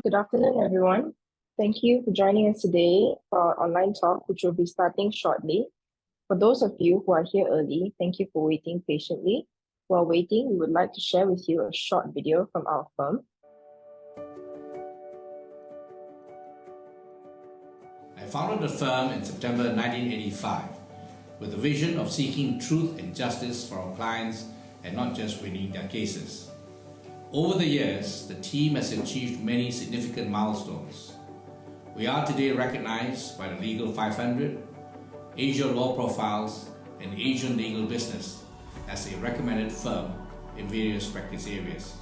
Good afternoon, everyone. Thank you for joining us today for our online talk, which will be starting shortly. For those of you who are here early, thank you for waiting patiently. While waiting, we would like to share with you a short video from our firm. I founded the firm in September 1985 with the vision of seeking truth and justice for our clients and not just winning their cases. Over the years, the team has achieved many significant milestones. We are today recognized by the Legal 500, Asia Law Profiles, and Asian Legal Business as a recommended firm in various practice areas.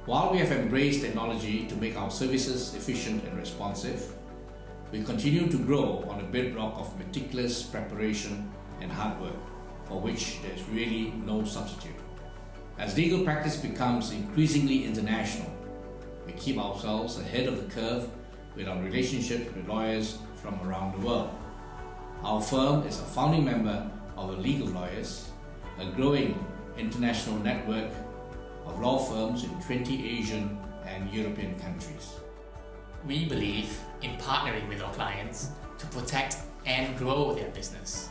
While we have embraced technology to make our services efficient and responsive, we continue to grow on the bedrock of meticulous preparation and hard work, for which there is really no substitute. As legal practice becomes increasingly international, we keep ourselves ahead of the curve with our relationships with lawyers from around the world. Our firm is a founding member of the League of Lawyers, a growing international network of law firms in 20 Asian and European countries. We believe in partnering with our clients to protect and grow their business.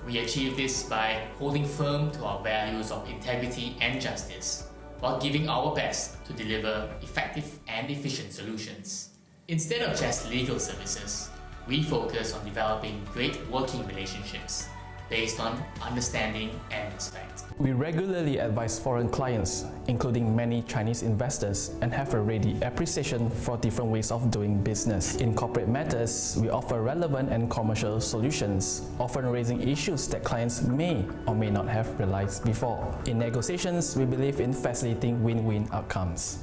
We achieve this by holding firm to our values of integrity and justice, while giving our best to deliver effective and efficient solutions. Instead of just legal services, we focus on developing great working relationships based on understanding and respect. We regularly advise foreign clients, including many Chinese investors, and have a ready appreciation for different ways of doing business. In corporate matters, we offer relevant and commercial solutions, often raising issues that clients may or may not have realized before. In negotiations, we believe in facilitating win-win outcomes.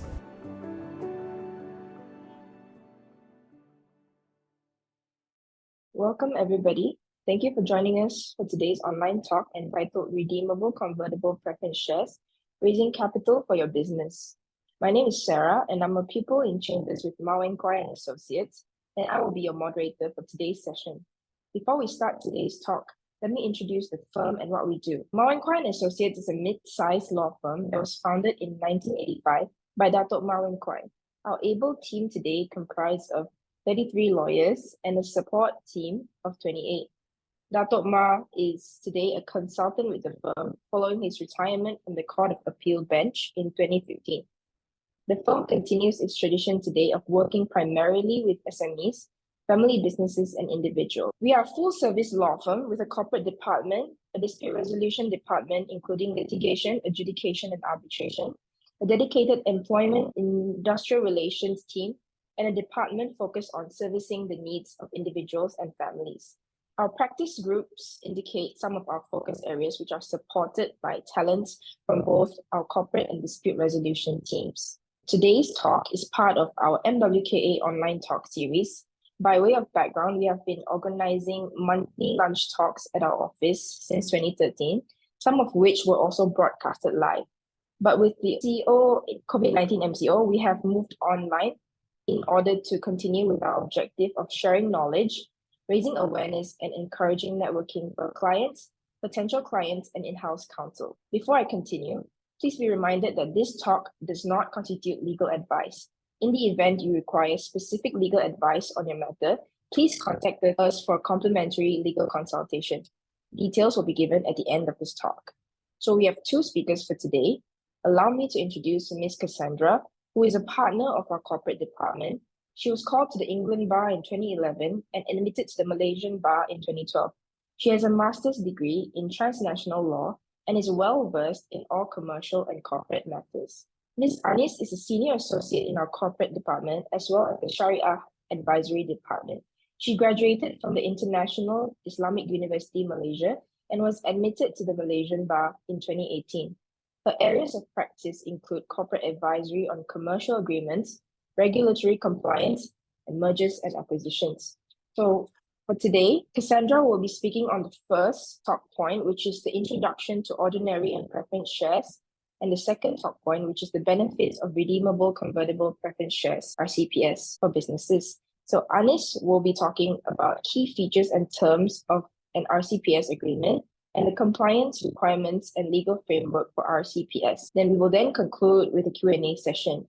Welcome, everybody. Thank you for joining us for today's online talk entitled Redeemable Convertible Preference Shares, Raising Capital for Your Business. My name is Sarah, and I'm a pupil in Chambers with Mohd and Associates, and I will be your moderator for today's session. Before we start today's talk, let me introduce the firm and what we do. Mohd and Associates is a mid-sized law firm that was founded in 1985 by Datuk Mohd. Our able team today comprises of 33 lawyers and a support team of 28. Datuk Ma is today a consultant with the firm following his retirement from the Court of Appeal bench in 2015. The firm continues its tradition today of working primarily with SMEs, family businesses, and individuals. We are a full-service law firm with a corporate department, a dispute resolution department including litigation, adjudication, and arbitration, a dedicated employment and industrial relations team, and a department focused on servicing the needs of individuals and families. Our practice groups indicate some of our focus areas, which are supported by talents from both our corporate and dispute resolution teams. Today's talk is part of our MWKA online talk series. By way of background, we have been organizing monthly lunch talks at our office since 2013, some of which were also broadcasted live. But with the COVID-19 MCO, we have moved online in order to continue with our objective of sharing knowledge, raising awareness, and encouraging networking for clients, potential clients, and in-house counsel. Before I continue, please be reminded that this talk does not constitute legal advice. In the event you require specific legal advice on your matter, please contact us for a complimentary legal consultation. Details will be given at the end of this talk. So we have two speakers for today. Allow me to introduce Ms. Cassandra, who is a partner of our corporate department. She was called to the England bar in 2011 and admitted to the Malaysian bar in 2012. She has a master's degree in transnational law and is well-versed in all commercial and corporate matters. Ms. Anis is a senior associate in our corporate department as well as the Sharia advisory department. She graduated from the International Islamic University Malaysia and was admitted to the Malaysian bar in 2018. Her areas of practice include corporate advisory on commercial agreements, regulatory compliance, and mergers and acquisitions. So for today, Cassandra will be speaking on the first talk point, which is the introduction to ordinary and preference shares, and the second talk point, which is the benefits of redeemable convertible preference shares, RCPS, for businesses. So Anis will be talking about key features and terms of an RCPS agreement, and the compliance requirements and legal framework for RCPS. Then we will conclude with a Q&A session.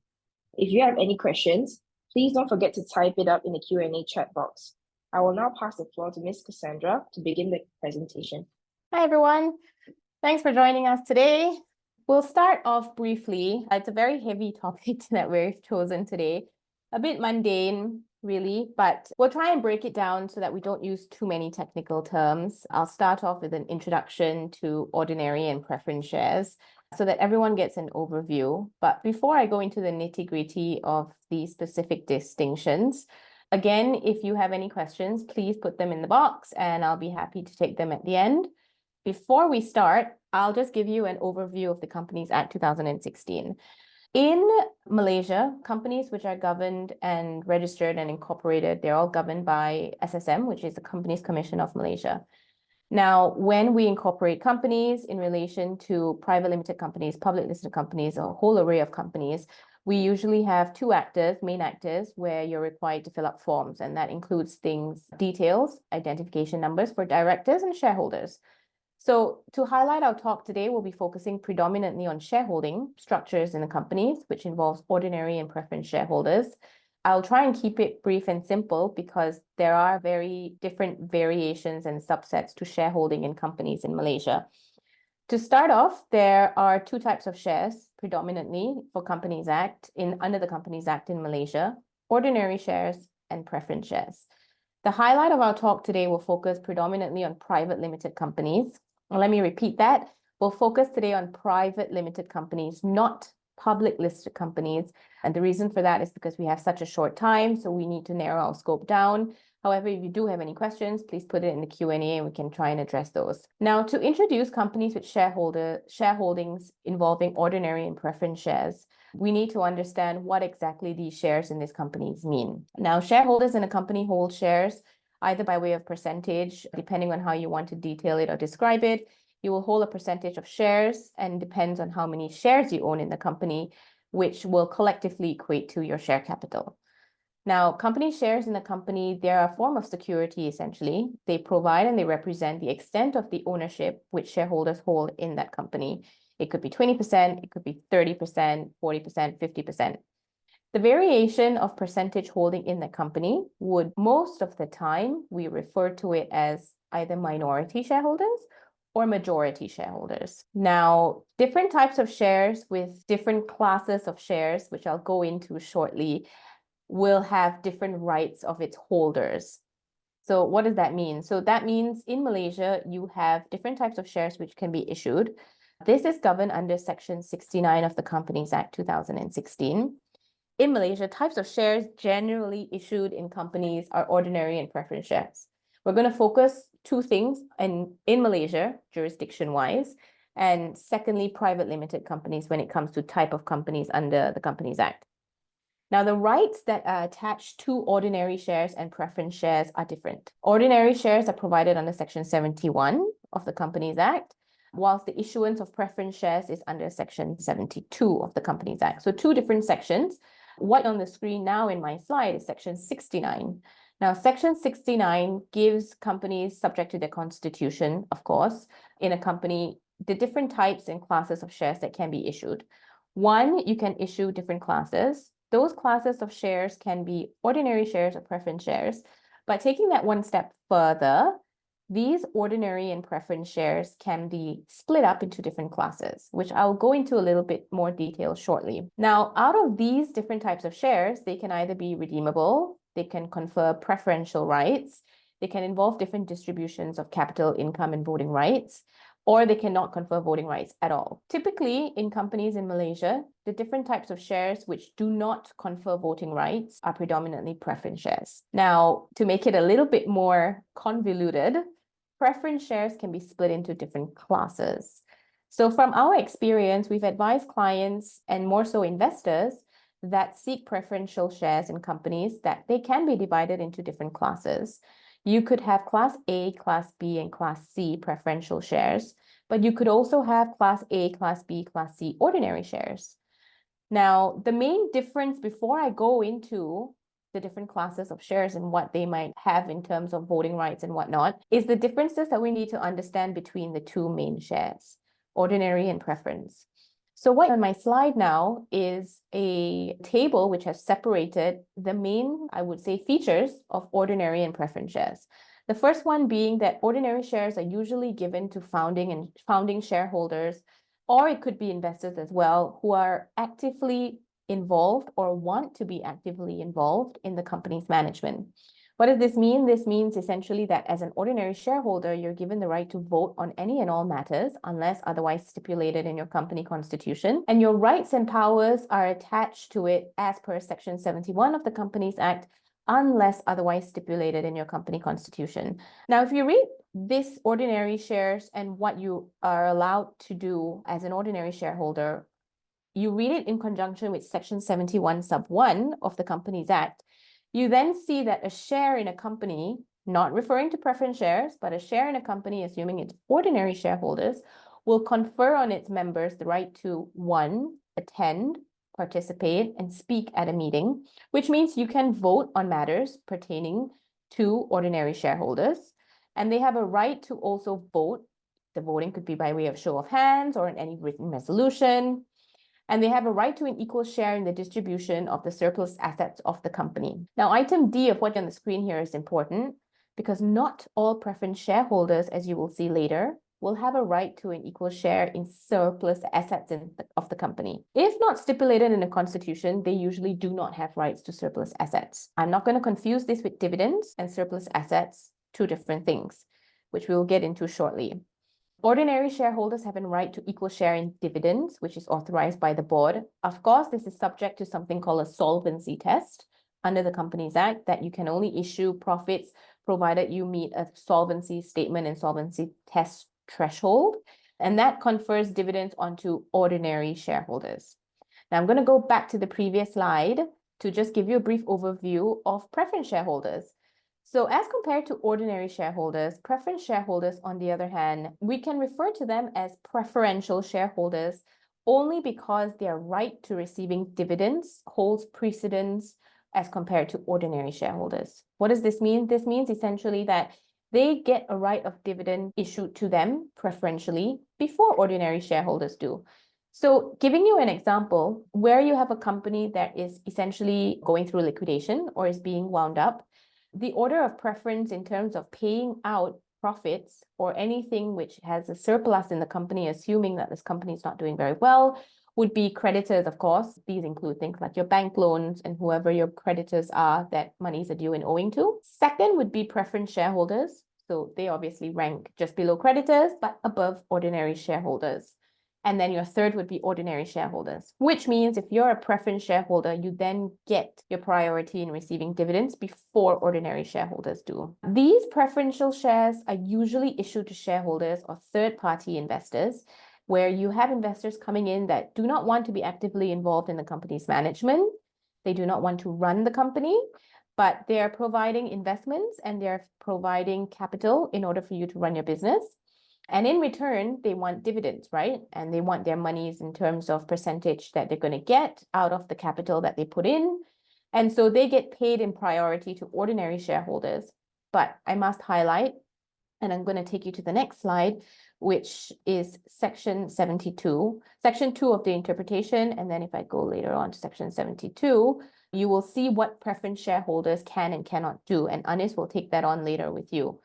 If you have any questions, Please don't forget to type it up in the Q&A chat box. I will now pass the floor to Ms. Cassandra to begin the presentation. Hi, everyone. Thanks for joining us today. We'll start off briefly. It's a very heavy topic that we've chosen today, a bit mundane, really, but we'll try and break it down so that we don't use too many technical terms. I'll start off with an introduction to ordinary and preference shares so that everyone gets an overview. But before I go into the nitty-gritty of the specific distinctions, again, if you have any questions, please put them in the box and I'll be happy to take them at the end. Before we start, I'll just give you an overview of the Companies Act 2016. In Malaysia, companies which are governed and registered and incorporated, they're all governed by SSM, which is the Companies Commission of Malaysia. Now, when we incorporate companies in relation to private limited companies, public listed companies, a whole array of companies, we usually have two actors, main actors, where you're required to fill up forms, and that includes details, identification numbers for directors and shareholders. So to highlight our talk today, we'll be focusing predominantly on shareholding structures in the companies, which involves ordinary and preference shareholders. I'll try and keep it brief and simple because there are very different variations and subsets to shareholding in companies in Malaysia. To start off, there are two types of shares predominantly for Companies Act under the Companies Act in Malaysia: ordinary shares and preference shares. The highlight of our talk today will focus predominantly on private limited companies. Let me repeat that. We'll focus today on private limited companies, not public listed companies. And the reason for that is because we have such a short time, so we need to narrow our scope down. However, if you do have any questions, please put it in the Q&A and we can try and address those. Now, to introduce companies with shareholdings involving ordinary and preference shares, we need to understand what exactly these shares in these companies mean. Now, shareholders in a company hold shares either by way of percentage, depending on how you want to detail it or describe it. You will hold a percentage of shares, and depends on how many shares you own in the company, which will collectively equate to your share capital. Now, company shares in the company, they're a form of security, essentially. They provide and they represent the extent of the ownership which shareholders hold in that company. It could be 20%, it could be 30%, 40%, 50%. The variation of percentage holding in the company would, most of the time, we refer to it as either minority shareholders or majority shareholders. Now, different types of shares with different classes of shares, which I'll go into shortly, will have different rights of its holders. So what does that mean? So that means in Malaysia, you have different types of shares which can be issued. This is governed under Section 69 of the Companies Act 2016. In Malaysia, types of shares generally issued in companies are ordinary and preference shares. We're going to focus two things in Malaysia, jurisdiction-wise, and secondly, private limited companies when it comes to type of companies under the Companies Act. Now, the rights that are attached to ordinary shares and preference shares are different. Ordinary shares are provided under Section 71 of the Companies Act, whilst the issuance of preference shares is under Section 72 of the Companies Act. So two different sections. What on the screen now in my slide is Section 69. Now, Section 69 gives companies, subject to their constitution, of course, in a company, the different types and classes of shares that can be issued. One, you can issue different classes. Those classes of shares can be ordinary shares or preference shares. But taking that one step further, these ordinary and preference shares can be split up into different classes, which I'll go into a little bit more detail shortly. Now, out of these different types of shares, they can either be redeemable, they can confer preferential rights, they can involve different distributions of capital, income, and voting rights, or they cannot confer voting rights at all. Typically, in companies in Malaysia, the different types of shares which do not confer voting rights are predominantly preference shares. Now, to make it a little bit more convoluted, preference shares can be split into different classes. So from our experience, we've advised clients and more so investors that seek preferential shares in companies that they can be divided into different classes. You could have Class A, Class B, and Class C preferential shares, but you could also have Class A, Class B, Class C ordinary shares. Now, the main difference before I go into the different classes of shares and what they might have in terms of voting rights and whatnot, is the differences that we need to understand between the two main shares, ordinary and preference. So what on my slide now is a table which has separated the main, I would say, features of ordinary and preference shares. The first one being that ordinary shares are usually given to founding shareholders, or it could be investors as well, who are actively involved or want to be actively involved in the company's management. What does this mean? This means essentially that as an ordinary shareholder, you're given the right to vote on any and all matters unless otherwise stipulated in your company constitution. And your rights and powers are attached to it as per Section 71 of the Companies Act, unless otherwise stipulated in your company constitution. Now, if you read this ordinary shares and what you are allowed to do as an ordinary shareholder, you read it in conjunction with Section 71 sub 1 of the Companies Act, you then see that a share in a company, not referring to preference shares, but a share in a company, assuming it's ordinary shareholders, will confer on its members the right to, 1, attend, participate, and speak at a meeting, which means you can vote on matters pertaining to ordinary shareholders. And they have a right to also vote. The voting could be by way of show of hands or in any written resolution. And they have a right to an equal share in the distribution of the surplus assets of the company. Now, item D of what's on the screen here is important because not all preference shareholders, as you will see later, will have a right to an equal share in surplus assets of the company. If not stipulated in the constitution, they usually do not have rights to surplus assets. I'm not going to confuse this with dividends and surplus assets, two different things, which we will get into shortly. Ordinary shareholders have a right to equal share in dividends, which is authorized by the board. Of course, this is subject to something called a solvency test under the Companies Act, that you can only issue profits provided you meet a solvency statement and solvency test threshold, and that confers dividends onto ordinary shareholders. Now, I'm going to go back to the previous slide to just give you a brief overview of preference shareholders. So as compared to ordinary shareholders, preference shareholders, on the other hand, we can refer to them as preferential shareholders only because their right to receiving dividends holds precedence as compared to ordinary shareholders. What does this mean? This means essentially that they get a right of dividend issued to them preferentially before ordinary shareholders do. So giving you an example, where you have a company that is essentially going through liquidation or is being wound up, the order of preference in terms of paying out profits or anything which has a surplus in the company, assuming that this company is not doing very well, would be creditors, of course. These include things like your bank loans and whoever your creditors are that monies are due and owing to. Second would be preference shareholders. So they obviously rank just below creditors, but above ordinary shareholders. And then your third would be ordinary shareholders, which means if you're a preference shareholder, you then get your priority in receiving dividends before ordinary shareholders do. These preferential shares are usually issued to shareholders or third-party investors, where you have investors coming in that do not want to be actively involved in the company's management. They do not want to run the company, but they are providing investments and they're providing capital in order for you to run your business. And in return, they want dividends, right? And they want their monies in terms of percentage that they're going to get out of the capital that they put in. And so they get paid in priority to ordinary shareholders. But I must highlight, and I'm going to take you to the next slide, which is Section 72, Section 2 of the interpretation. And then if I go later on to Section 72, you will see what preference shareholders can and cannot do. And Anis will take that on later with you.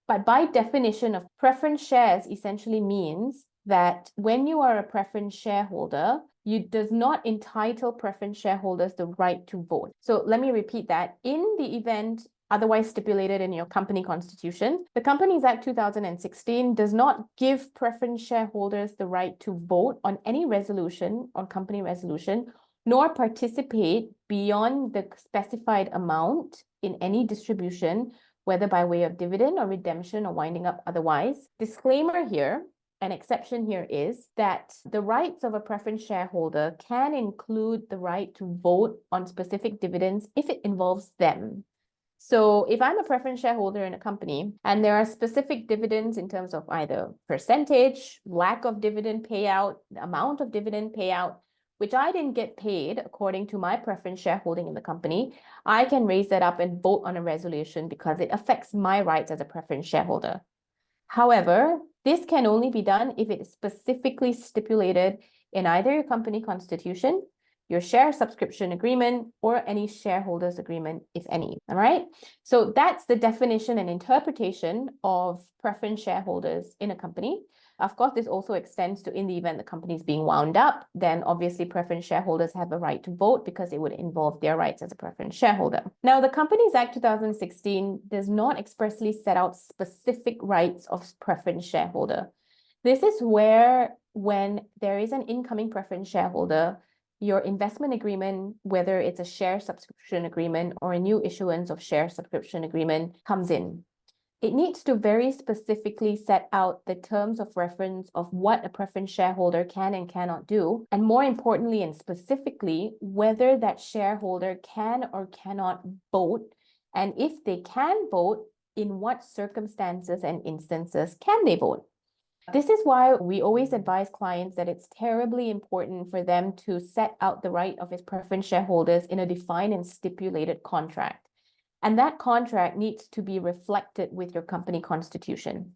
But by definition of preference shares essentially means that when you are a preference shareholder, you does not entitle preference shareholders the right to vote. So let me repeat that. In the event otherwise stipulated in your company constitution, the Companies Act 2016 does not give preference shareholders the right to vote on any resolution or company resolution, nor participate beyond the specified amount in any distribution, whether by way of dividend or redemption or winding up otherwise. Disclaimer here, an exception here is that the rights of a preference shareholder can include the right to vote on specific dividends if it involves them. So if I'm a preference shareholder in a company and there are specific dividends in terms of either percentage, lack of dividend payout, the amount of dividend payout, which I didn't get paid according to my preference shareholding in the company, I can raise that up and vote on a resolution because it affects my rights as a preference shareholder. However, this can only be done if it is specifically stipulated in either your company constitution, your share subscription agreement, or any shareholders agreement, if any. All right. So that's the definition and interpretation of preference shareholders in a company. Of course, this also extends to in the event the company is being wound up, then obviously preference shareholders have a right to vote because it would involve their rights as a preference shareholder. Now, the Companies Act 2016 does not expressly set out specific rights of preference shareholder. This is where when there is an incoming preference shareholder, your investment agreement, whether it's a share subscription agreement or a new issuance of share subscription agreement, comes in. It needs to very specifically set out the terms of reference of what a preference shareholder can and cannot do, and more importantly and specifically, whether that shareholder can or cannot vote, and if they can vote, in what circumstances and instances can they vote. This is why we always advise clients that it's terribly important for them to set out the right of its preference shareholders in a defined and stipulated contract. And that contract needs to be reflected with your company constitution.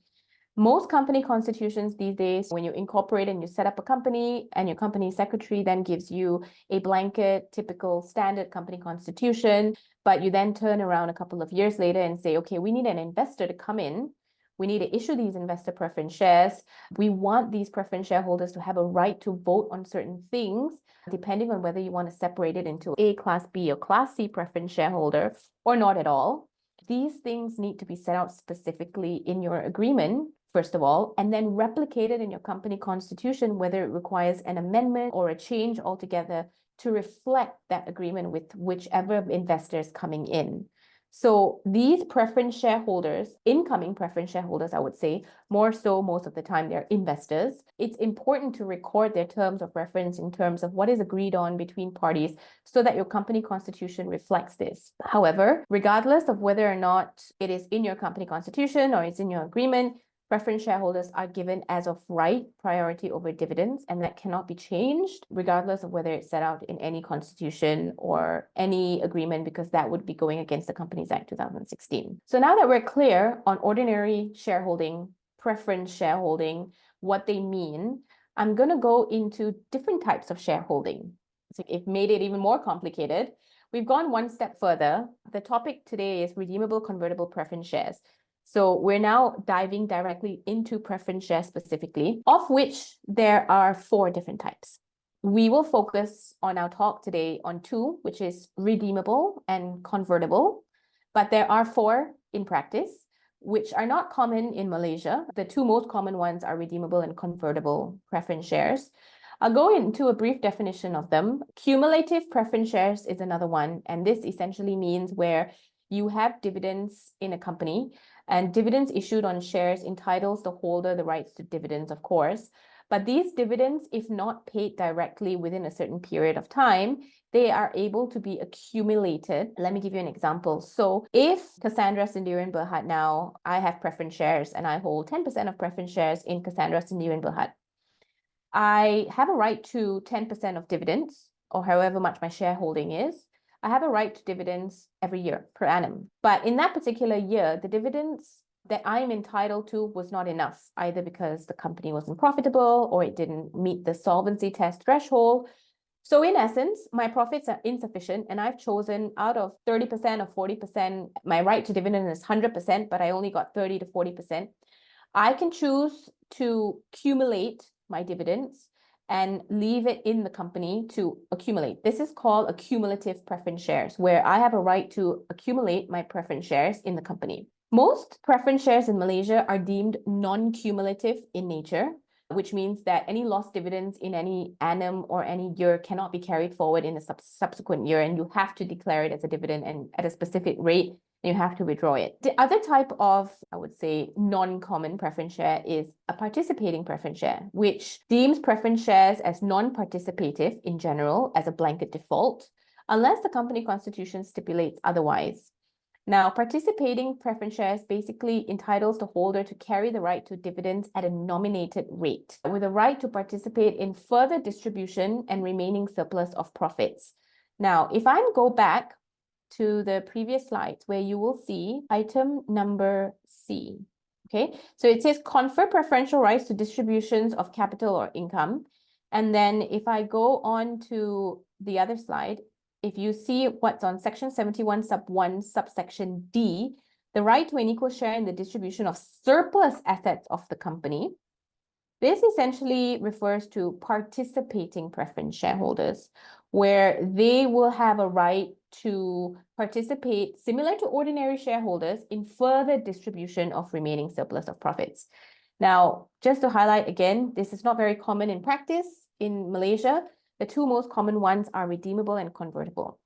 Most company constitutions these days, when you incorporate and you set up a company and your company secretary then gives you a blanket, typical standard company constitution, but you then turn around a couple of years later and say, okay, we need an investor to come in. We need to issue these investor preference shares. We want these preference shareholders to have a right to vote on certain things, depending on whether you want to separate it into A, Class B, or Class C preference shareholder, or not at all. These things need to be set out specifically in your agreement, first of all, and then replicated in your company constitution, whether it requires an amendment or a change altogether to reflect that agreement with whichever investor is coming in. So these preference shareholders, incoming preference shareholders, I would say, more so most of the time they're investors. It's important to record their terms of reference in terms of what is agreed on between parties so that your company constitution reflects this. However, regardless of whether or not it is in your company constitution or it's in your agreement, preference shareholders are given as of right priority over dividends, and that cannot be changed regardless of whether it's set out in any constitution or any agreement, because that would be going against the Companies Act 2016. So now that we're clear on ordinary shareholding, preference shareholding, what they mean, I'm going to go into different types of shareholding. So it made it even more complicated. We've gone one step further. The topic today is redeemable convertible preference shares. So we're now diving directly into preference shares specifically, of which there are 4 different types. We will focus on our talk today on 2, which is redeemable and convertible, but there are 4 in practice, which are not common in Malaysia. The 2 most common ones are redeemable and convertible preference shares. I'll go into a brief definition of them. Cumulative preference shares is another one, and this essentially means where you have dividends in a company, and dividends issued on shares entitles the holder the rights to dividends, of course. But these dividends, if not paid directly within a certain period of time, they are able to be accumulated. Let me give you an example. So if Cassandra Sendirian Berhad now, I have preference shares and I hold 10% of preference shares in Cassandra Sendirian Berhad, I have a right to 10% of dividends, or however much my shareholding is. I have a right to dividends every year per annum. But in that particular year, the dividends that I'm entitled to was not enough, either because the company wasn't profitable or it didn't meet the solvency test threshold. So in essence, my profits are insufficient, and I've chosen out of 30% or 40%, my right to dividend is 100%, but I only got 30 to 40%. I can choose to accumulate my dividends and leave it in the company to accumulate. This is called accumulative preference shares, where I have a right to accumulate my preference shares in the company. Most preference shares in Malaysia are deemed non-cumulative in nature, which means that any lost dividends in any annum or any year cannot be carried forward in a subsequent year, and you have to declare it as a dividend and at a specific rate, and you have to withdraw it. The other type of, I would say, non-common preference share is a participating preference share, which deems preference shares as non-participative in general as a blanket default, unless the company constitution stipulates otherwise. Now, participating preference shares basically entitles the holder to carry the right to dividends at a nominated rate, with a right to participate in further distribution and remaining surplus of profits. Now, if I go back to the previous slides where you will see item number C, okay? So it says confer preferential rights to distributions of capital or income. And then if I go on to the other slide, if you see what's on section 71 sub 1 subsection D, the right to an equal share in the distribution of surplus assets of the company. This essentially refers to participating preference shareholders, where they will have a right to participate, similar to ordinary shareholders, in further distribution of remaining surplus of profits. Now, just to highlight again, this is not very common in practice in Malaysia. The two most common ones are redeemable and convertible.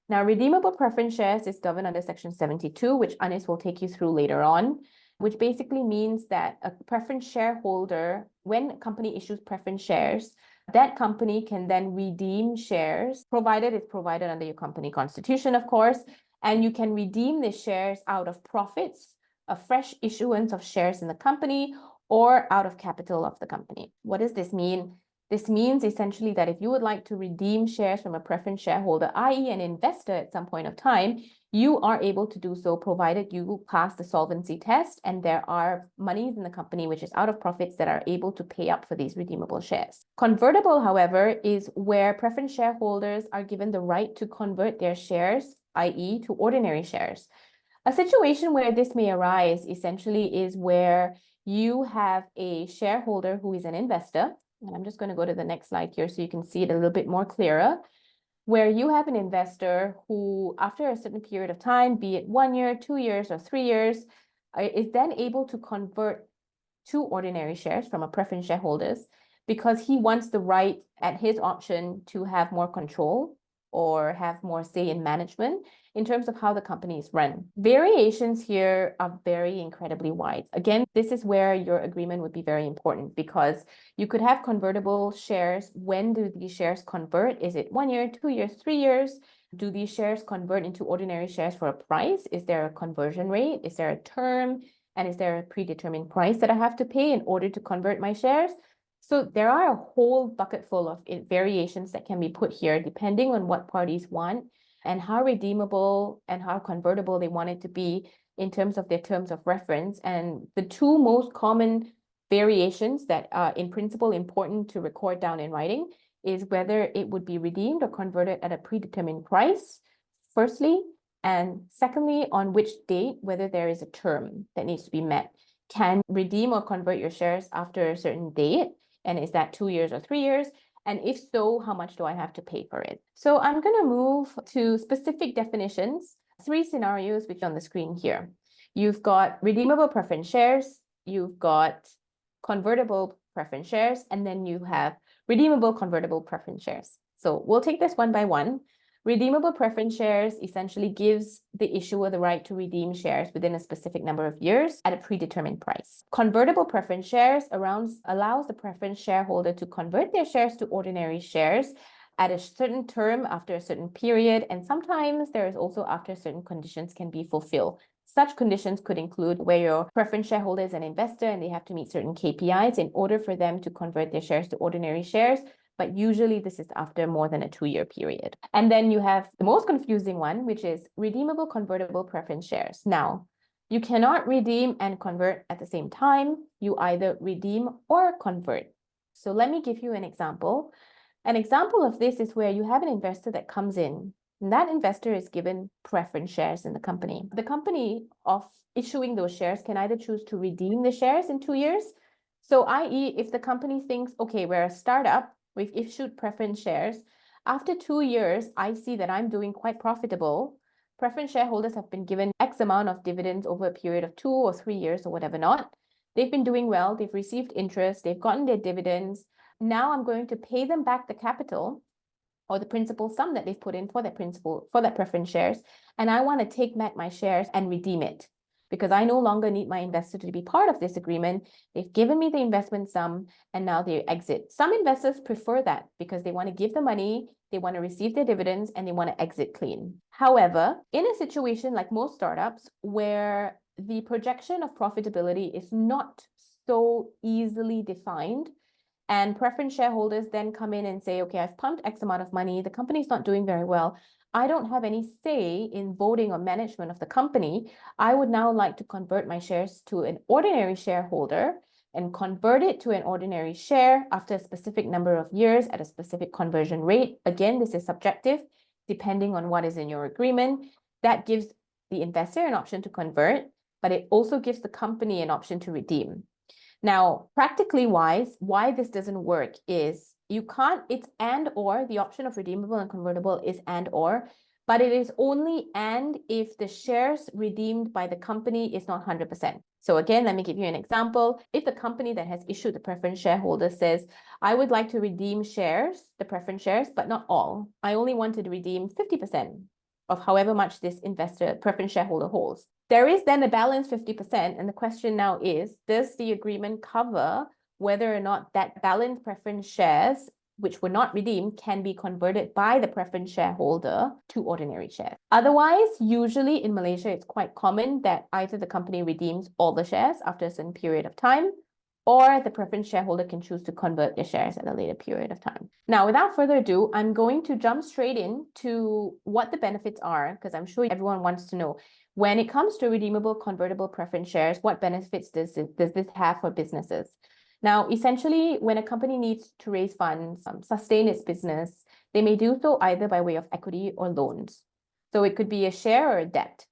Now, redeemable preference shares is governed under Section 72, which Anis will take you through later on, which basically means that a preference shareholder, when a company issues preference shares, that company can then redeem shares, provided it's provided under your company constitution, of course, and you can redeem the shares out of profits, a fresh issuance of shares in the company, or out of capital of the company. What does this mean? This means essentially that if you would like to redeem shares from a preference shareholder, i.e. an investor at some point of time, you are able to do so provided you pass the solvency test and there are monies in the company which is out of profits that are able to pay up for these redeemable shares. Convertible, however, is where preference shareholders are given the right to convert their shares, i.e. to ordinary shares. A situation where this may arise essentially is where you have a shareholder who is an investor, and I'm just going to go to the next slide here so you can see it a little bit more clearer, where you have an investor who, after a certain period of time, be it 1 year, 2 years, or 3 years, is then able to convert to ordinary shares from a preference shareholders because he wants the right at his option to have more control or have more say in management in terms of how the company is run. Variations here are very incredibly wide. Again, this is where your agreement would be very important because you could have convertible shares. When do these shares convert? Is it 1 year, 2 years, 3 years? Do these shares convert into ordinary shares for a price? Is there a conversion rate? Is there a term? And is there a predetermined price that I have to pay in order to convert my shares? So there are a whole bucket full of variations that can be put here depending on what parties want and how redeemable and how convertible they want it to be in terms of their terms of reference. And the two most common variations that are in principle important to record down in writing is whether it would be redeemed or converted at a predetermined price, firstly, and secondly, on which date, whether there is a term that needs to be met. Can redeem or convert your shares after a certain date? And is that 2 years or 3 years? And if so, how much do I have to pay for it? So I'm going to move to specific definitions, 3 scenarios which are on the screen here. You've got redeemable preference shares, you've got convertible preference shares, and then you have redeemable convertible preference shares. So we'll take this one by one. Redeemable preference shares essentially gives the issuer the right to redeem shares within a specific number of years at a predetermined price. Convertible preference shares allows the preference shareholder to convert their shares to ordinary shares at a certain term after a certain period, and sometimes there is also after certain conditions can be fulfilled. Such conditions could include where your preference shareholder is an investor and they have to meet certain KPIs in order for them to convert their shares to ordinary shares. But usually this is after more than a 2-year period. And then you have the most confusing one, which is redeemable convertible preference shares. Now, you cannot redeem and convert at the same time. You either redeem or convert. So let me give you an example. An example of this is where you have an investor that comes in, and that investor is given preference shares in the company. The company of issuing those shares can either choose to redeem the shares in 2 years. So i.e., if the company thinks, okay, we're a startup, we've issued preference shares. After 2 years, I see that I'm doing quite profitable. Preference shareholders have been given X amount of dividends over a period of 2 or 3 years or whatever not. They've been doing well. They've received interest. They've gotten their dividends. Now I'm going to pay them back the capital or the principal sum that they've put in for that preference shares. And I want to take back my shares and redeem it, because I no longer need my investor to be part of this agreement. They've given me the investment sum and now they exit. Some investors prefer that because they want to give the money, they want to receive their dividends, and they want to exit clean. However, in a situation like most startups where the projection of profitability is not so easily defined, and preference shareholders then come in and say, okay, I've pumped X amount of money, the company's not doing very well, I don't have any say in voting or management of the company. I would now like to convert my shares to an ordinary shareholder and convert it to an ordinary share after a specific number of years at a specific conversion rate. Again, this is subjective, depending on what is in your agreement. That gives the investor an option to convert, but it also gives the company an option to redeem. Now, practically wise, why this doesn't work is you can't, it's and or, the option of redeemable and convertible is and or, but it is only and if the shares redeemed by the company is not 100%. So again, let me give you an example. If the company that has issued the preference shareholder says, I would like to redeem shares, the preference shares, but not all. I only wanted to redeem 50% of however much this investor, preference shareholder holds. There is then a balance 50%, and the question now is, does the agreement cover whether or not that balance preference shares, which were not redeemed, can be converted by the preference shareholder to ordinary shares? Otherwise, usually in Malaysia, it's quite common that either the company redeems all the shares after a certain period of time, or the preference shareholder can choose to convert their shares at a later period of time. Now, without further ado, I'm going to jump straight into what the benefits are, because I'm sure everyone wants to know. When it comes to redeemable convertible preference shares, what benefits does this have for businesses? Now, essentially, when a company needs to raise funds, sustain its business, they may do so either by way of equity or loans. So it could be a share or a debt,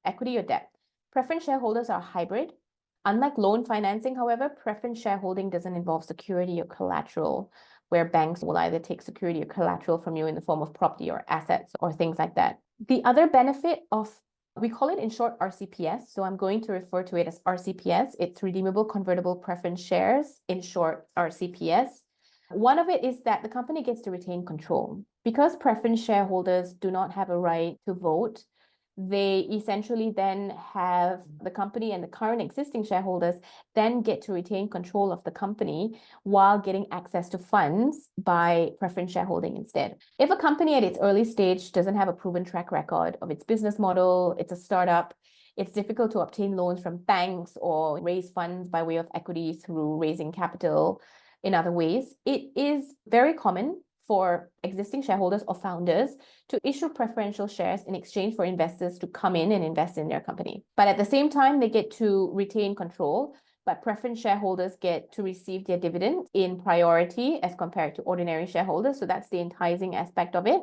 equity or debt. Preference shareholders are hybrid. Unlike loan financing, however, preference shareholding doesn't involve security or collateral, where banks will either take security or collateral from you in the form of property or assets or things like that. The other benefit of, we call it in short RCPS, so I'm going to refer to it as RCPS. It's Redeemable Convertible Preference Shares, in short RCPS. One of it is that the company gets to retain control. Because preference shareholders do not have a right to vote, they essentially then have the company and the current existing shareholders then get to retain control of the company while getting access to funds by preference shareholding instead. If a company at its early stage doesn't have a proven track record of its business model, it's a startup, it's difficult to obtain loans from banks or raise funds by way of equity through raising capital in other ways, it is very common for existing shareholders or founders to issue preferential shares in exchange for investors to come in and invest in their company. But at the same time, they get to retain control, but preference shareholders get to receive their dividends in priority as compared to ordinary shareholders. So that's the enticing aspect of it.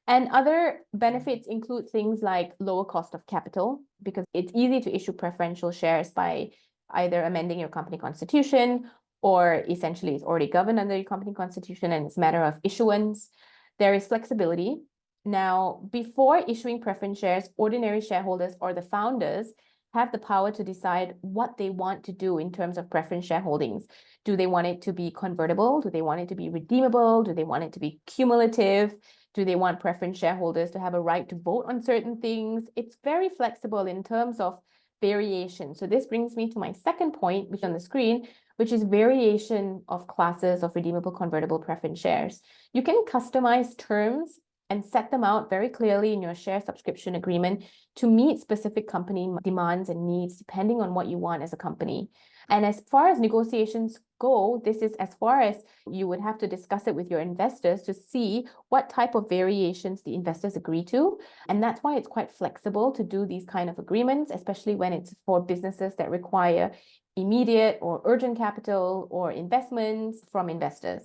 And other benefits include things like lower cost of capital, because it's easy to issue preferential shares by either amending your company constitution, or essentially it's already governed under your company constitution and it's a matter of issuance. There is flexibility. Now, before issuing preference shares, ordinary shareholders or the founders have the power to decide what they want to do in terms of preference shareholdings. Do they want it to be convertible? Do they want it to be redeemable? Do they want it to be cumulative? Do they want preference shareholders to have a right to vote on certain things? It's very flexible in terms of variation. So this brings me to my second point, which is on the screen, which is variation of classes of redeemable convertible preference shares. You can customize terms and set them out very clearly in your share subscription agreement to meet specific company demands and needs, depending on what you want as a company. And as far as negotiations go, this is as far as you would have to discuss it with your investors to see what type of variations the investors agree to. And that's why it's quite flexible to do these kind of agreements, especially when it's for businesses that require immediate or urgent capital or investments from investors.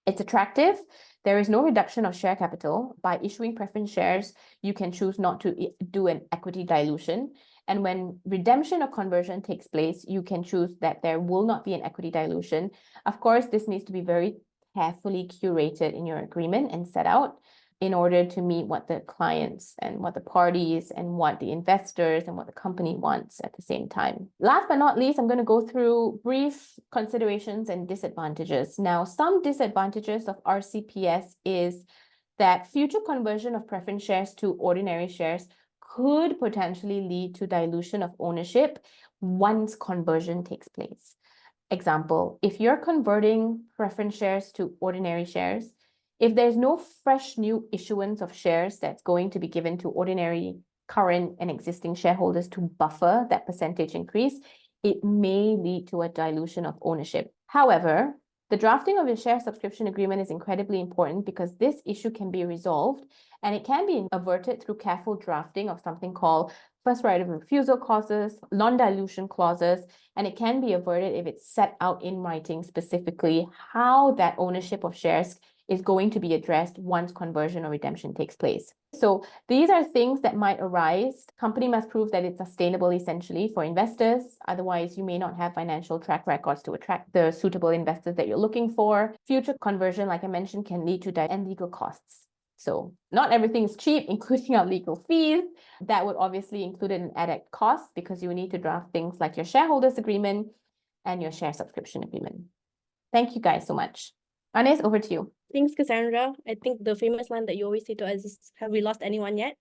It's attractive. There is no reduction of share capital. By issuing preference shares, you can choose not to do an equity dilution. And when redemption or conversion takes place, you can choose that there will not be an equity dilution. Of course, this needs to be very carefully curated in your agreement and set out in order to meet what the clients and what the parties and what the investors and what the company wants at the same time. Last but not least, I'm going to go through brief considerations and disadvantages. Now, some disadvantages of RCPS is that future conversion of preference shares to ordinary shares could potentially lead to dilution of ownership once conversion takes place. Example, if you're converting preference shares to ordinary shares, if there's no fresh new issuance of shares that's going to be given to ordinary, current, and existing shareholders to buffer that percentage increase, it may lead to a dilution of ownership. However, The drafting of your share subscription agreement is incredibly important because this issue can be resolved and it can be averted through careful drafting of something called first right of refusal clauses, non-dilution clauses, and it can be averted if it's set out in writing specifically how that ownership of shares is going to be addressed once conversion or redemption takes place. So these are things that might arise. Company must prove that it's sustainable essentially for investors. Otherwise, you may not have financial track records to attract the suitable investors that you're looking for. Future conversion, like I mentioned, can lead to and legal costs. So not everything is cheap, including our legal fees. That would obviously include an added cost because you need to draft things like your shareholders agreement and your share subscription agreement. Thank you guys so much. Ines, over to you. Thanks, Cassandra. I think the famous line that you always say to us is, have we lost anyone yet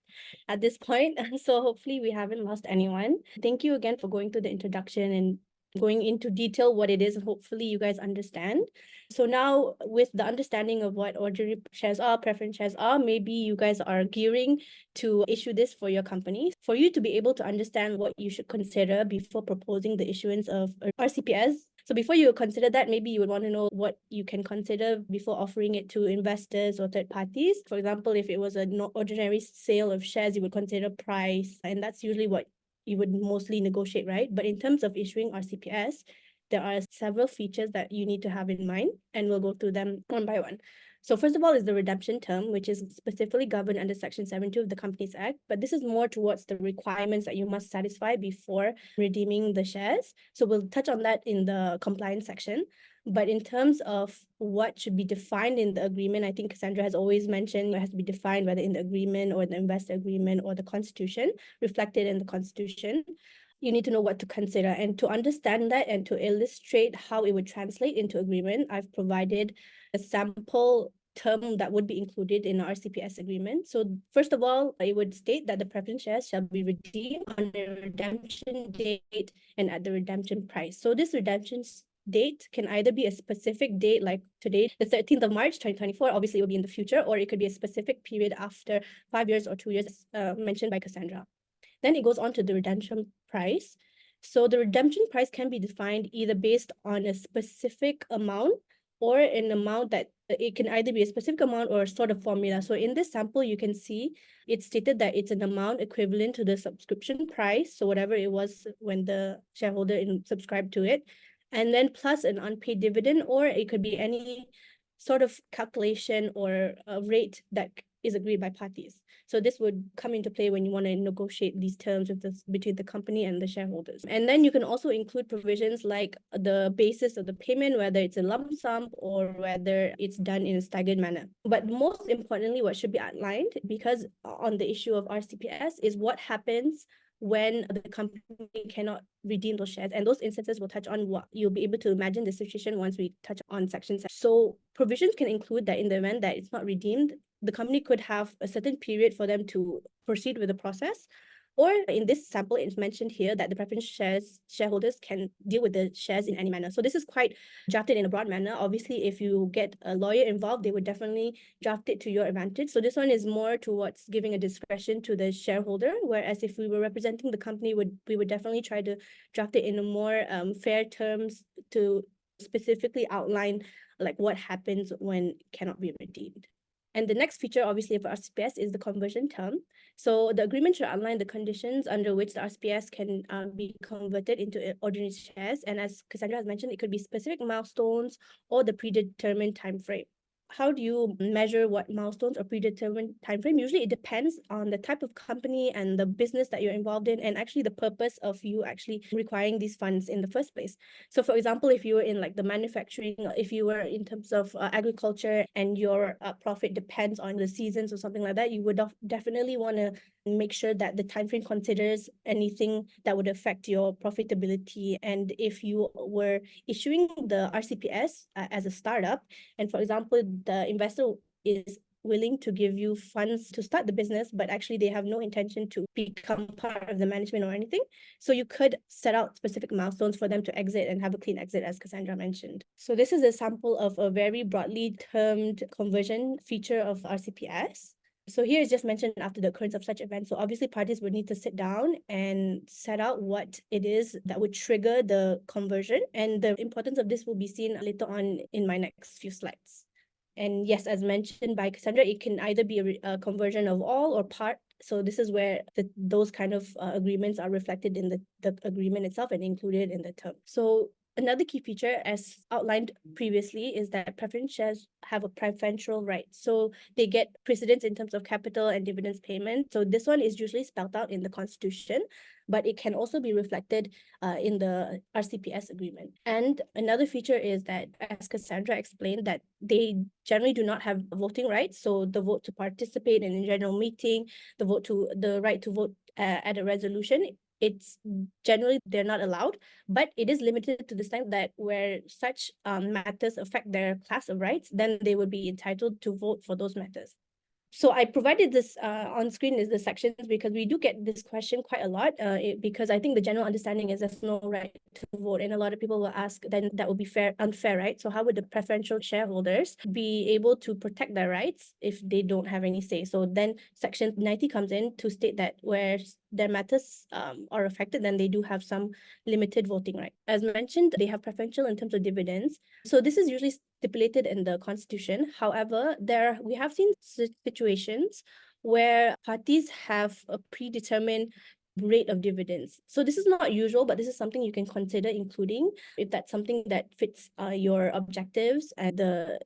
at this point? So hopefully we haven't lost anyone. Thank you again for going through the introduction and going into detail what it is, and hopefully you guys understand. So now with the understanding of what ordinary shares are, preference shares are, maybe you guys are gearing to issue this for your company. For you to be able to understand what you should consider before proposing the issuance of RCPS. So before you consider that, maybe you would want to know what you can consider before offering it to investors or third parties. For example, if it was an ordinary sale of shares, you would consider price, and that's usually what you would mostly negotiate, right? But in terms of issuing RCPS, there are several features that you need to have in mind, and we'll go through them one by one. So first of all is the redemption term, which is specifically governed under Section 72 of the Companies Act, but this is more towards the requirements that you must satisfy before redeeming the shares. So we'll touch on that in the compliance section. But in terms of what should be defined in the agreement, I think Cassandra has always mentioned it has to be defined whether in the agreement or the investor agreement or the constitution, reflected in the constitution. You need to know what to consider. And to understand that and to illustrate how it would translate into agreement, I've provided a sample term that would be included in the RCPS agreement. So first of all, it would state that the preference shares shall be redeemed on the redemption date and at the redemption price. So this redemption date can either be a specific date like today, the 13th of March, 2024, obviously it will be in the future, or it could be a specific period after 5 years or 2 years, mentioned by Cassandra. Then it goes on to the redemption price. So the redemption price can be defined either based on a specific amount or an amount that it can either be a specific amount or a sort of formula. So in this sample, you can see it's stated that it's an amount equivalent to the subscription price. So whatever it was when the shareholder subscribed to it, and then plus an unpaid dividend, or it could be any sort of calculation or a rate that is agreed by parties. So this would come into play when you want to negotiate these terms between the company and the shareholders. And then you can also include provisions like the basis of the payment, whether it's a lump sum or whether it's done in a staggered manner. But most importantly, what should be outlined, because on the issue of RCPS, is what happens when the company cannot redeem those shares. And those instances will touch on what you'll be able to imagine the situation once we touch on Section 7. So provisions can include that in the event that it's not redeemed, the company could have a certain period for them to proceed with the process. Or in this sample, it's mentioned here that the preference shareholders can deal with the shares in any manner. So this is quite drafted in a broad manner. Obviously, if you get a lawyer involved, they would definitely draft it to your advantage. So this one is more towards giving a discretion to the shareholder, whereas if we were representing the company, we would definitely try to draft it in a more fair terms to specifically outline like what happens when it cannot be redeemed. And the next feature, obviously, of RCPS is the conversion term. So the agreement should outline the conditions under which the RCPS can be converted into ordinary shares. And as Cassandra has mentioned, it could be specific milestones or the predetermined timeframe. How do you measure what milestones or predetermined timeframe? Usually it depends on the type of company and the business that you're involved in, and actually the purpose of you actually requiring these funds in the first place. So for example, if you were in like the manufacturing, if you were in terms of agriculture and your profit depends on the seasons or something like that, you would definitely want to make sure that the timeframe considers anything that would affect your profitability. And if you were issuing the RCPS as a startup, and for example, the investor is willing to give you funds to start the business, but actually they have no intention to become part of the management or anything. So you could set out specific milestones for them to exit and have a clean exit, as Cassandra mentioned. So this is a sample of a very broadly termed conversion feature of RCPS. So here is just mentioned after the occurrence of such events. So obviously parties would need to sit down and set out what it is that would trigger the conversion. And the importance of this will be seen later on in my next few slides. And yes, as mentioned by Cassandra, it can either be a conversion of all or part. So this is where those kind of agreements are reflected in the agreement itself and included in the term. So another key feature, as outlined previously, is that preference shares have a preferential right. So they get precedence in terms of capital and dividends payment. So this one is usually spelled out in the Constitution, but it can also be reflected in the RCPS agreement. And another feature is that, as Cassandra explained, that they generally do not have voting rights. So the vote to participate in a general meeting, the right to vote at a resolution, it's generally they're not allowed, but it is limited to the extent that where such matters affect their class of rights, then they would be entitled to vote for those matters. So I provided this on screen is the sections because we do get this question quite a lot because I think the general understanding is there's no right to vote. And a lot of people will ask, then that would be unfair, right? So how would the preferential shareholders be able to protect their rights if they don't have any say? So then section 90 comes in to state that where their matters are affected, then they do have some limited voting right. As mentioned, they have preferential in terms of dividends. So this is usually stipulated in the Constitution. However, we have seen situations where parties have a predetermined rate of dividends. So this is not usual, but this is something you can consider including if that's something that fits your objectives and the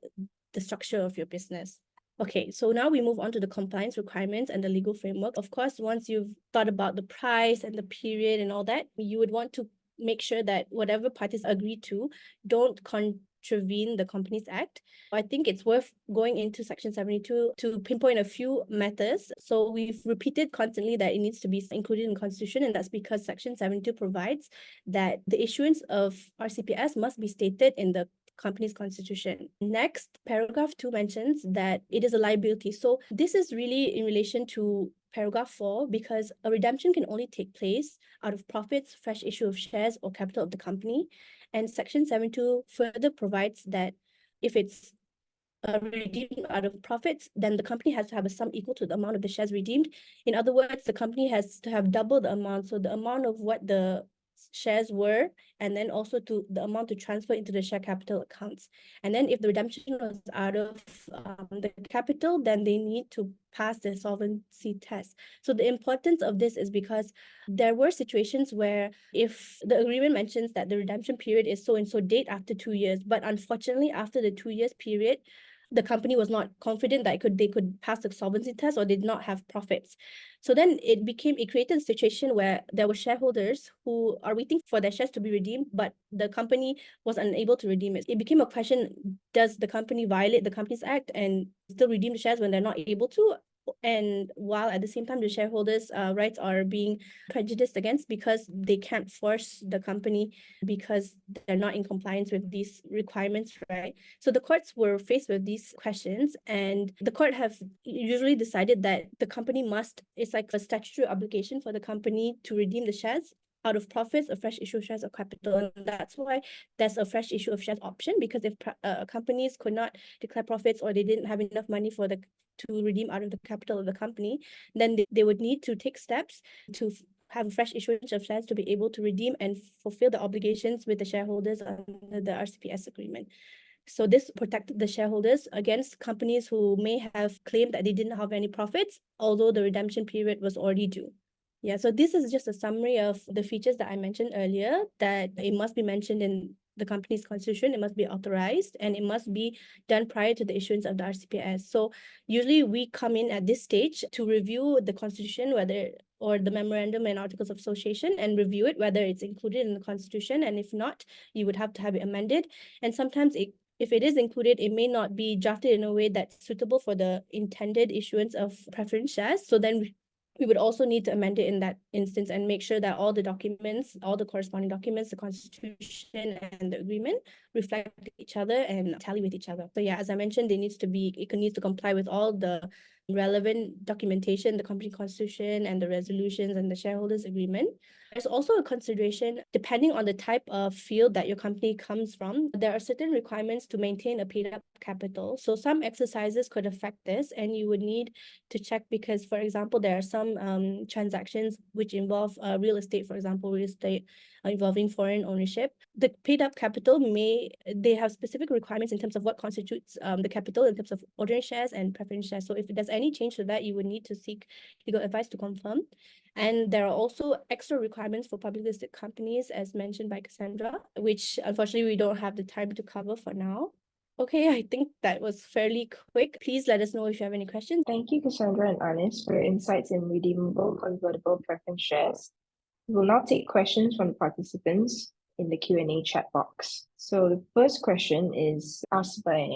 structure of your business. Okay, so now we move on to the compliance requirements and the legal framework. Of course, once you've thought about the price and the period and all that, you would want to make sure that whatever parties agree to don't contravene the Companies Act. I think it's worth going into Section 72 to pinpoint a few matters. So we've repeated constantly that it needs to be included in the Constitution, and that's because Section 72 provides that the issuance of RCPS must be stated in the company's constitution. Next, paragraph 2 mentions that it is a liability. So this is really in relation to paragraph 4 because a redemption can only take place out of profits, fresh issue of shares, or capital of the company. And Section 72 further provides that if it's redeemed out of profits, then the company has to have a sum equal to the amount of the shares redeemed. In other words, the company has to have double the amount. So the amount of what the shares were, and then also to the amount to transfer into the share capital accounts. And then if the redemption was out of the capital, then they need to pass the solvency test. So the importance of this is because there were situations where if the agreement mentions that the redemption period is so and so date after 2 years, but unfortunately after the 2 years period, the company was not confident that they could pass the solvency test or did not have profits. So then it created a situation where there were shareholders who are waiting for their shares to be redeemed, but the company was unable to redeem it. It became a question, does the company violate the Companies Act and still redeem the shares when they're not able to? And while at the same time the shareholders' rights are being prejudiced against because they can't force the company because they're not in compliance with these requirements, right? So the courts were faced with these questions, and the court have usually decided that the company it's like a statutory obligation for the company to redeem the shares out of profits, a fresh issue of shares or capital. And that's why there's a fresh issue of shares option, because if companies could not declare profits or they didn't have enough money to redeem out of the capital of the company, then they would need to take steps to have a fresh issuance of shares to be able to redeem and fulfill the obligations with the shareholders under the RCPS agreement. So this protected the shareholders against companies who may have claimed that they didn't have any profits, although the redemption period was already due. Yeah, so this is just a summary of the features that I mentioned earlier, that it must be mentioned in the company's constitution, it must be authorized, and it must be done prior to the issuance of the RCPS. So usually we come in at this stage to review the constitution, or the memorandum and articles of association, and review it, whether it's included in the constitution, and if not, you would have to have it amended. And sometimes if it is included, it may not be drafted in a way that's suitable for the intended issuance of preference shares. So then we would also need to amend it in that instance and make sure that all the documents, all the corresponding documents, the constitution and the agreement reflect each other and tally with each other. So yeah, as I mentioned, it needs to comply with all the relevant documentation, the company constitution and the resolutions and the shareholders agreement. There's also a consideration depending on the type of field that your company comes from. There are certain requirements to maintain a paid up capital. So some exercises could affect this, and you would need to check because, for example, there are some transactions which involve real estate, for example, real estate involving foreign ownership. The paid up capital they have specific requirements in terms of what constitutes the capital in terms of ordinary shares and preference shares. So if there's any change to that, you would need to seek legal advice to confirm. And there are also extra requirements for public listed companies, as mentioned by Cassandra, which unfortunately we don't have the time to cover for now. Okay, I think that was fairly quick. Please let us know if you have any questions. Thank you, Cassandra and Anis, for your insights in redeemable convertible preference shares. We will now take questions from the participants in the Q&A chat box. So the first question is asked by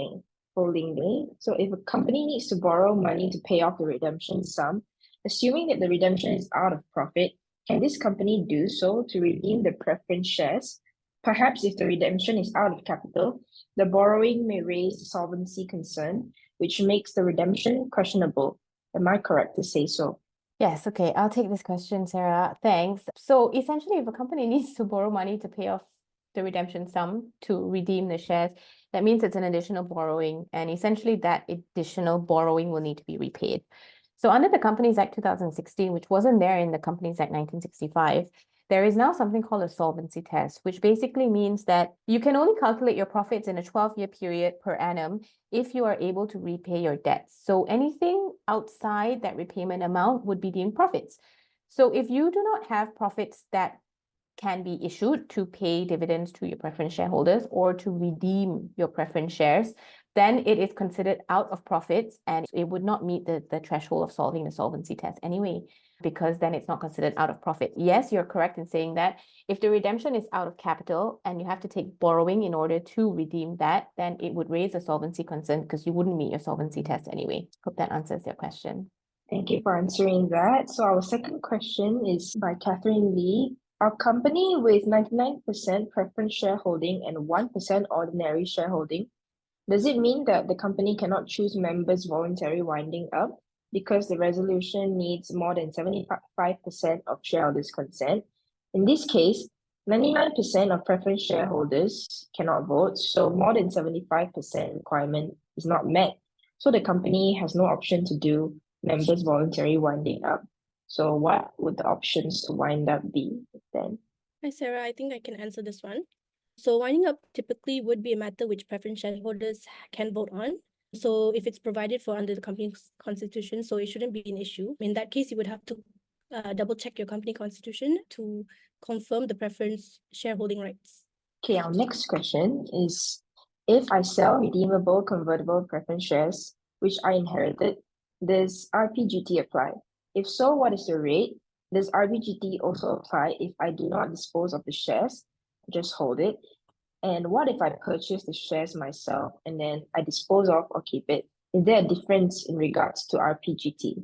Holding Day. So if a company needs to borrow money to pay off the redemption sum, assuming that the redemption is out of profit, can this company do so to redeem the preference shares? Perhaps if the redemption is out of capital, the borrowing may raise a solvency concern, which makes the redemption questionable. Am I correct to say so? Yes, okay, I'll take this question, Sarah. Thanks. So essentially, if a company needs to borrow money to pay off the redemption sum to redeem the shares, that means it's an additional borrowing, and essentially that additional borrowing will need to be repaid. So under the Companies Act 2016, which wasn't there in the Companies Act 1965, there is now something called a solvency test, which basically means that you can only calculate your profits in a 12-year period per annum if you are able to repay your debts. So anything outside that repayment amount would be deemed profits. So if you do not have profits that can be issued to pay dividends to your preference shareholders or to redeem your preference shares, then it is considered out of profits and it would not meet the threshold of solving the solvency test anyway, because then it's not considered out of profit. Yes, you're correct in saying that if the redemption is out of capital and you have to take borrowing in order to redeem that, then it would raise a solvency concern because you wouldn't meet your solvency test anyway. Hope that answers your question. Thank you for answering that. So our second question is by Catherine Lee. Our company with 99% preference shareholding and 1% ordinary shareholding, does it mean that the company cannot choose members' voluntary winding up because the resolution needs more than 75% of shareholders' consent? In this case, 99% of preference shareholders cannot vote, so more than 75% requirement is not met. So the company has no option to do members' voluntary winding up. So what would the options to wind up be then? Hi, Sarah. I think I can answer this one. So winding up typically would be a matter which preference shareholders can vote on. So if it's provided for under the company's constitution, so it shouldn't be an issue. In that case, you would have to double check your company constitution to confirm the preference shareholding rights. Okay, our next question is, if I sell redeemable convertible preference shares, which I inherited, does RPGT apply? If so, what is the rate? Does RPGT also apply if I do not dispose of the shares, just hold it? And what if I purchase the shares myself and then I dispose of or keep it? Is there a difference in regards to RPGT?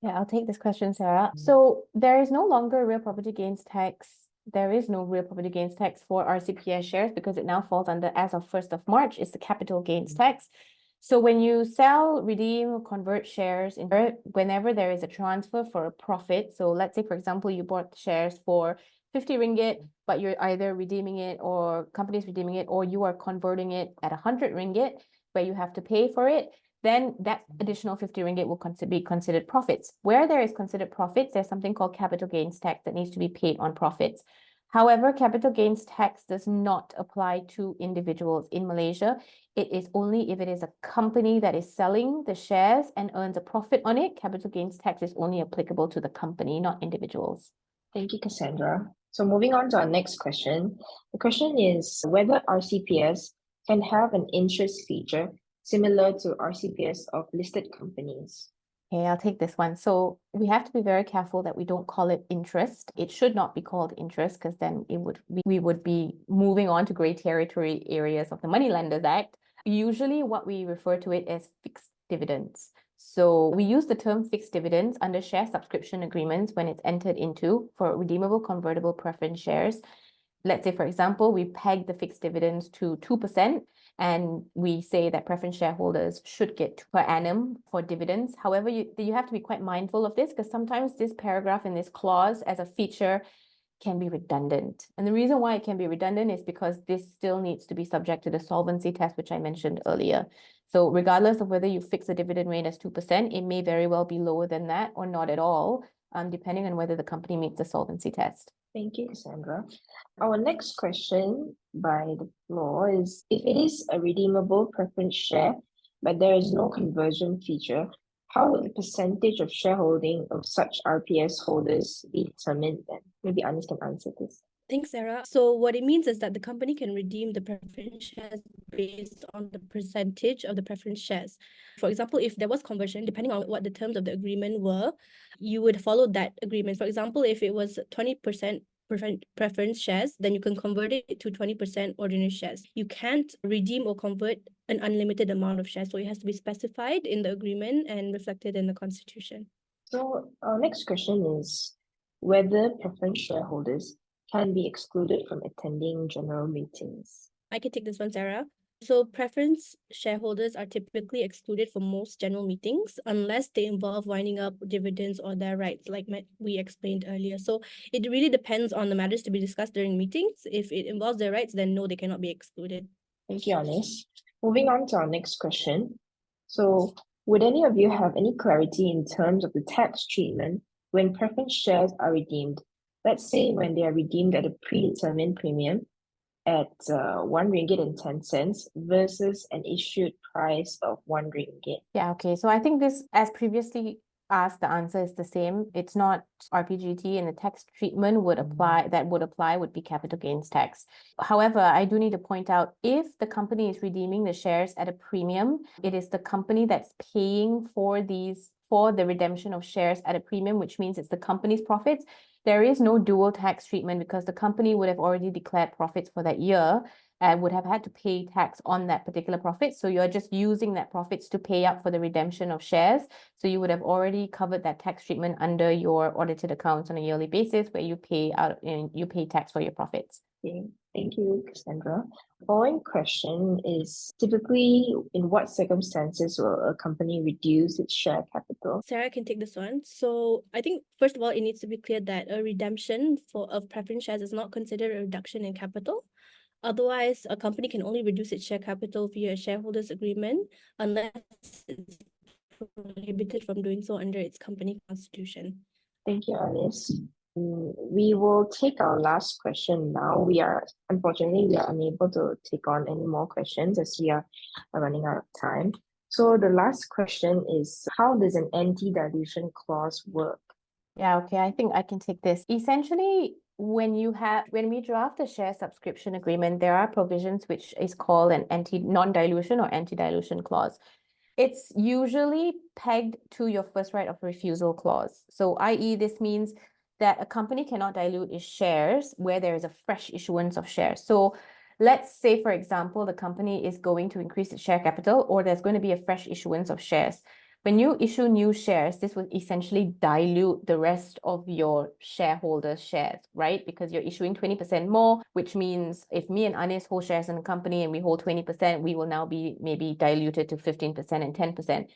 Yeah, I'll take this question, Sarah. So there is no longer real property gains tax. There is no real property gains tax for RCPS shares because it now falls under, as of 1st of March, is the capital gains tax. So when you sell, redeem, convert shares, whenever there is a transfer for a profit, so let's say, for example, you bought shares for 50 ringgit, but you're either redeeming it or companies redeeming it, or you are converting it at 100 ringgit, where you have to pay for it, then that additional 50 ringgit will be considered profits. Where there is considered profits, there's something called capital gains tax that needs to be paid on profits. However, capital gains tax does not apply to individuals in Malaysia. It is only if it is a company that is selling the shares and earns a profit on it. Capital gains tax is only applicable to the company, not individuals. Thank you, Cassandra. So moving on to our next question. The question is whether RCPS can have an interest feature similar to RCPS of listed companies. Okay, I'll take this one. So we have to be very careful that we don't call it interest. It should not be called interest because then we would be moving on to gray territory areas of the Moneylenders Act. Usually what we refer to it as fixed dividends. So we use the term fixed dividends under share subscription agreements when it's entered into for redeemable convertible preference shares. let's say, for example, we peg the fixed dividends to 2%, and we say that preference shareholders should get per annum for dividends. However, you have to be quite mindful of this, because sometimes this paragraph and this clause as a feature can be redundant. And the reason why it can be redundant is because this still needs to be subject to the solvency test, which I mentioned earlier. So regardless of whether you fix the dividend rate as 2%, it may very well be lower than that or not at all, depending on whether the company meets the solvency test. Thank you, Cassandra. Our next question by the floor is, if it is a redeemable preference share, but there is no conversion feature, how would the percentage of shareholding of such RPS holders be determined then? Maybe Anis can answer this. Thanks, Sarah. So what it means is that the company can redeem the preference shares based on the percentage of the preference shares. For example, if there was conversion, depending on what the terms of the agreement were, you would follow that agreement. For example, if it was 20% preference shares, then you can convert it to 20% ordinary shares. You can't redeem or convert an unlimited amount of shares, so it has to be specified in the agreement and reflected in the constitution. So our next question is whether preference shareholders can be excluded from attending general meetings. I can take this one, Sarah. So preference shareholders are typically excluded from most general meetings unless they involve winding up dividends or their rights, like we explained earlier. So it really depends on the matters to be discussed during meetings. If it involves their rights, then no, they cannot be excluded. Thank you, Anis. Moving on to our next question. So would any of you have any clarity in terms of the tax treatment when preference shares are redeemed? Let's say when they are redeemed at a predetermined premium at 1 ringgit and 10 cents versus an issued price of 1 ringgit. Yeah, okay. So I think this, as previously asked, the answer is the same. It's not RPGT, and the tax treatment would would be capital gains tax. However, I do need to point out, if the company is redeeming the shares at a premium, it is the company that's paying for the redemption of shares at a premium, which means it's the company's profits. There is no dual tax treatment because the company would have already declared profits for that year and would have had to pay tax on that particular profit. So you're just using that profits to pay up for the redemption of shares. So you would have already covered that tax treatment under your audited accounts on a yearly basis, where you pay tax for your profits. Okay. Thank you, Cassandra. Following question is, typically in what circumstances will a company reduce its share capital? Sarah can take this one. So I think, first of all, it needs to be clear that a redemption of preference shares is not considered a reduction in capital. Otherwise, a company can only reduce its share capital via a shareholders agreement unless it's prohibited from doing so under its company constitution. Thank you, Alice. We will take our last question now. Unfortunately, we are unable to take on any more questions as we are running out of time. So the last question is, how does an anti-dilution clause work? Yeah, okay, I think I can take this. Essentially, when we draft a share subscription agreement, there are provisions which is called an non-dilution or anti-dilution clause. It's usually pegged to your first right of refusal clause. So, i.e., this means that a company cannot dilute its shares where there is a fresh issuance of shares. So let's say, for example, the company is going to increase its share capital, or there's going to be a fresh issuance of shares. When you issue new shares, this would essentially dilute the rest of your shareholders' shares, right? Because you're issuing 20% more, which means if me and Anis hold shares in a company and we hold 20%, we will now be maybe diluted to 15% and 10%.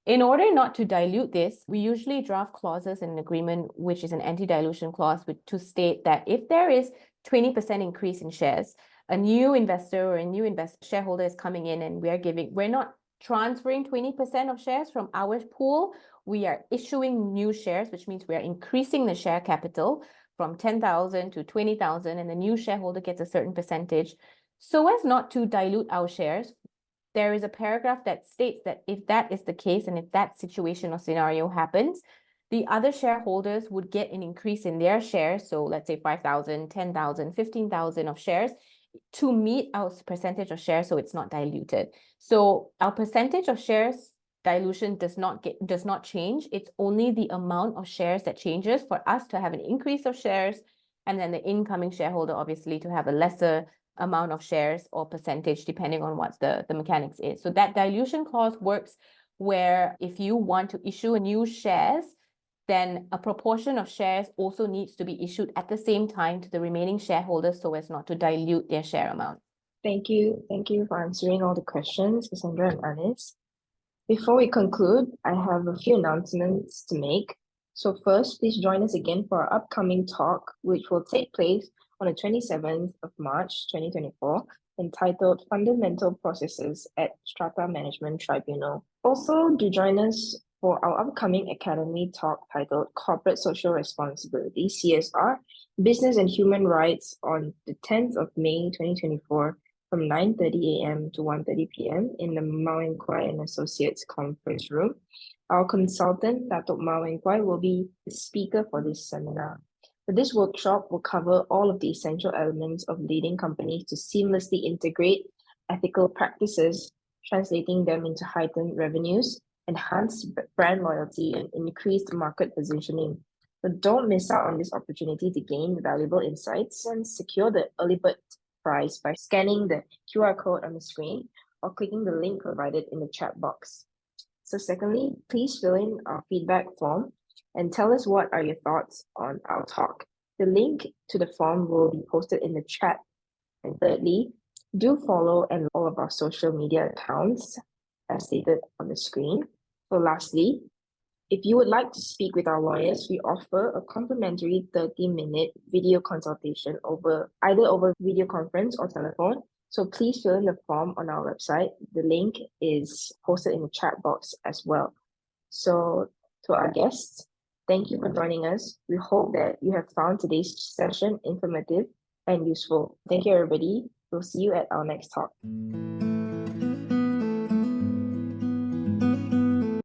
In order not to dilute this, we usually draft clauses in an agreement, which is an anti-dilution clause, to state that if there is 20% increase in shares, a new investor or a new shareholder is coming in and we're not transferring 20% of shares from our pool, we are issuing new shares, which means we are increasing the share capital from 10,000 to 20,000, and the new shareholder gets a certain percentage. So as not to dilute our shares, there is a paragraph that states that if that is the case, and if that situation or scenario happens, the other shareholders would get an increase in their shares. So let's say 5,000, 10,000, 15,000 of shares to meet our percentage of shares, so it's not diluted. So our percentage of shares dilution does not change. It's only the amount of shares that changes for us to have an increase of shares, and then the incoming shareholder obviously to have a lesser amount of shares or percentage depending on what the mechanics is. So that dilution clause works where if you want to issue new shares, then a proportion of shares also needs to be issued at the same time to the remaining shareholders so as not to dilute their share amount. Thank you. Thank you for answering all the questions, Cassandra and Anis. Before we conclude, I have a few announcements to make. So first, please join us again for our upcoming talk, which will take place on the 27th of March, 2024, entitled Fundamental Processes at Strata Management Tribunal. Also, do join us for our upcoming Academy talk titled Corporate Social Responsibility, CSR, Business and Human Rights on the 10th of May, 2024, from 9:30 a.m. to 1:30 p.m. in the Mohd and Associates conference room. Our consultant, Datuk Mohd, will be the speaker for this seminar. This workshop will cover all of the essential elements of leading companies to seamlessly integrate ethical practices, translating them into heightened revenues, enhanced brand loyalty, and increased market positioning. But don't miss out on this opportunity to gain valuable insights and secure the early bird prize by scanning the QR code on the screen or clicking the link provided in the chat box. So secondly, please fill in our feedback form and tell us what are your thoughts on our talk. The link to the form will be posted in the chat. And thirdly, do follow and all of our social media accounts as stated on the screen. So lastly, if you would like to speak with our lawyers, we offer a complimentary 30-minute video consultation either over video conference or telephone. So please fill in the form on our website. The link is posted in the chat box as well. So to our guests, thank you for joining us. We hope that you have found today's session informative and useful. Thank you, everybody. We'll see you at our next talk.